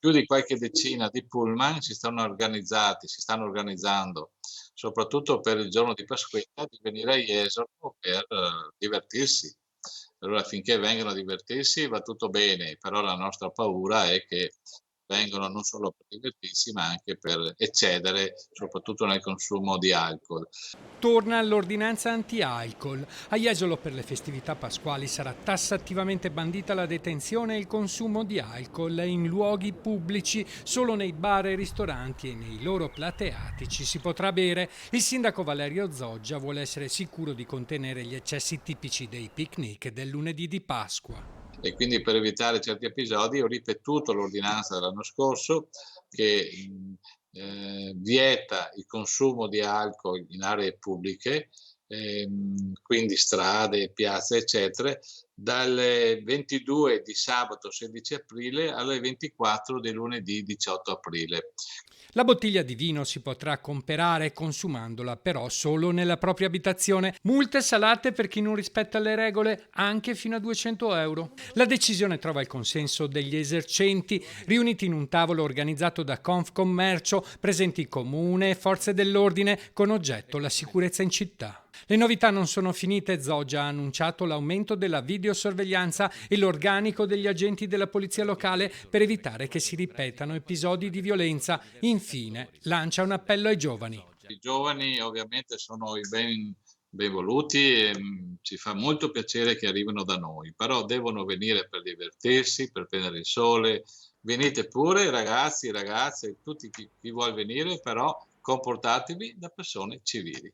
più di qualche decina di pullman si stanno organizzando, soprattutto per il giorno di Pasquetta, di venire a Jesolo per divertirsi. Allora finché vengono a divertirsi va tutto bene, però la nostra paura è che vengono non solo per divertirsi, ma anche per eccedere, soprattutto nel consumo di alcol. Torna l'ordinanza anti-alcol. A Jesolo per le festività pasquali sarà tassativamente bandita la detenzione e il consumo di alcol in luoghi pubblici. Solo nei bar e ristoranti e nei loro plateati ci si potrà bere. Il sindaco Valerio Zoggia vuole essere sicuro di contenere gli eccessi tipici dei picnic del lunedì di Pasqua. E quindi per evitare certi episodi ho ripetuto l'ordinanza dell'anno scorso che vieta il consumo di alcol in aree pubbliche, quindi strade, piazze, eccetera, dalle 22 di sabato 16 aprile alle 24 di lunedì 18 aprile. La bottiglia di vino si potrà comprare consumandola però solo nella propria abitazione. Multe salate per chi non rispetta le regole anche fino a 200 euro. La decisione trova il consenso degli esercenti riuniti in un tavolo organizzato da Confcommercio, presenti comune e forze dell'ordine con oggetto la sicurezza in città. Le novità non sono finite, Zoggia ha annunciato l'aumento della videosorveglianza e l'organico degli agenti della polizia locale per evitare che si ripetano episodi di violenza. Infine, lancia un appello ai giovani. I giovani ovviamente sono i ben voluti e ci fa molto piacere che arrivino da noi, però devono venire per divertirsi, per prendere il sole. Venite pure ragazzi, ragazze, tutti chi vuol venire, però comportatevi da persone civili.